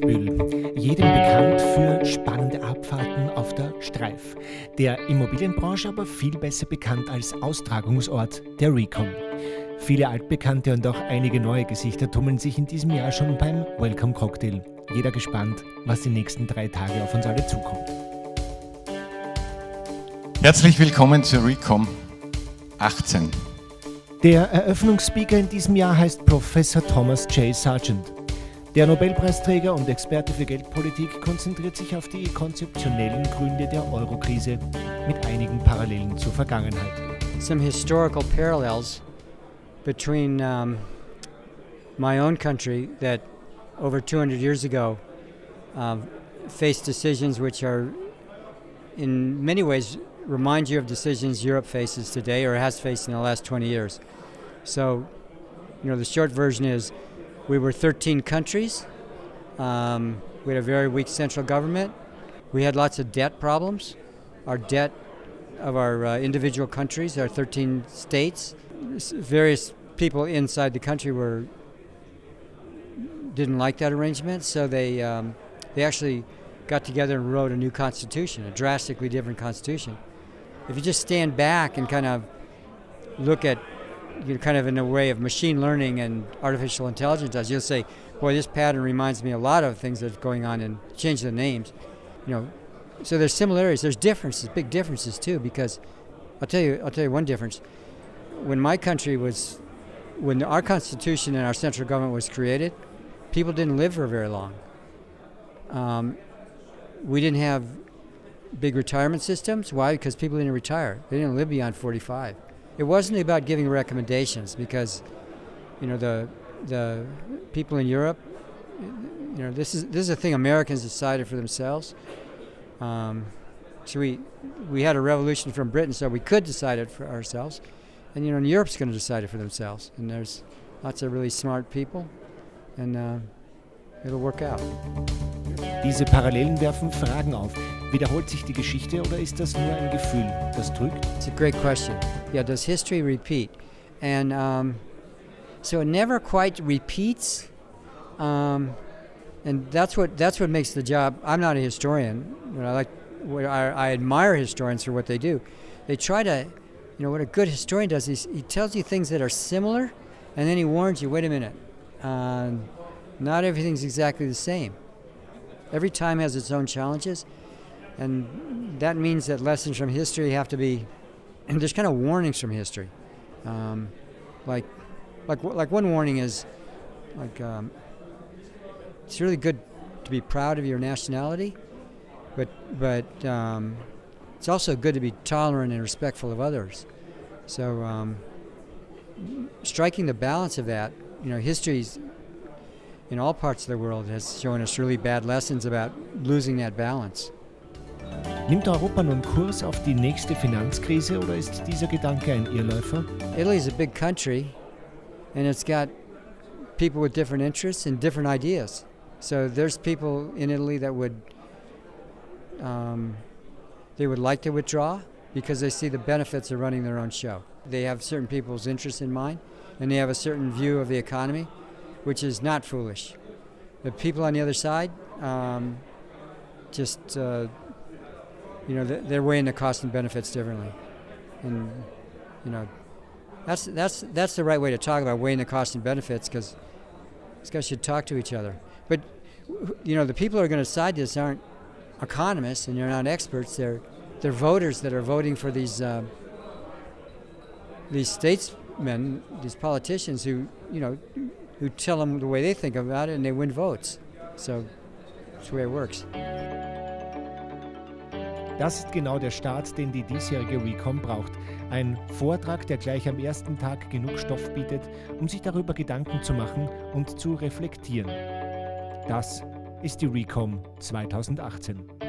Kitzbühel, jedem bekannt für spannende Abfahrten auf der Streif. Der Immobilienbranche aber viel besser bekannt als Austragungsort der re.comm. Viele altbekannte und auch einige neue Gesichter tummeln sich in diesem Jahr schon beim Welcome-Cocktail. Jeder gespannt, was die nächsten 3 Tage auf uns alle zukommt. Herzlich willkommen zur re.comm 18. Der Eröffnungsspeaker in diesem Jahr heißt Professor Thomas J. Sargent. Der Nobelpreisträger und Experte für Geldpolitik konzentriert sich auf die konzeptionellen Gründe der Euro-Krise mit einigen Parallelen zur Vergangenheit. Some historical parallels between my own country that over 200 years ago faced decisions which are in many ways remind you of decisions Europe faces today or has faced in the last 20 years. So, the short version is we were 13 countries. We had a very weak central government. We had lots of debt problems. Our debt of our individual countries, our 13 states, various people inside the country didn't like that arrangement, so they actually got together and wrote a new constitution, a drastically different constitution. If you just stand back and kind of look at, kind of in a way of machine learning and artificial intelligence does, you'll say, boy, this pattern reminds me a lot of things that's going on, and change the names. So there's similarities, there's differences, big differences too, because I'll tell you one difference. When our Constitution and our central government was created, people didn't live for very long. We didn't have big retirement systems. Why? Because people didn't retire. They didn't live beyond 45. It wasn't about giving recommendations because, the people in Europe, this is a thing Americans decided for themselves. So we had a revolution from Britain, so we could decide it for ourselves. And, Europe's going to decide it for themselves. And there's lots of really smart people, and it'll work out. Diese Parallelen werfen Fragen auf. Wiederholt sich die Geschichte oder ist das nur ein Gefühl, das drückt? It's a great question. Yeah, does history repeat? And so it never quite repeats. And that's what makes the job. I'm not a historian. I admire historians for what they do. They try to, what a good historian does is he tells you things that are similar, and then he warns you, wait a minute, not everything's exactly the same. Every time has its own challenges, and that means that lessons from history have to be, and there's kind of warnings from history. Like one warning is, it's really good to be proud of your nationality, but it's also good to be tolerant and respectful of others. So striking the balance of that, history's in all parts of the world has shown us really bad lessons about losing that balance. Nimmt Europa nun Kurs auf die nächste Finanzkrise oder ist dieser Gedanke ein Irrläufer? Italy is a big country, and it's got people with different interests and different ideas. So there's people in Italy that would like to withdraw because they see the benefits of running their own show. They have certain people's interests in mind, and they have a certain view of the economy, which is not foolish. The people on the other side, they're weighing the costs and benefits differently, and that's the right way to talk about weighing the costs and benefits, because these guys should talk to each other. But the people who are going to decide this aren't economists, and they're not experts. They're voters that are voting for these statesmen, these politicians who tell them the way they think about it, and they win votes. So that's the way it works. Das ist genau der Start, den die diesjährige re.comm braucht. Ein Vortrag, der gleich am ersten Tag genug Stoff bietet, um sich darüber Gedanken zu machen und zu reflektieren. Das ist die re.comm 2018.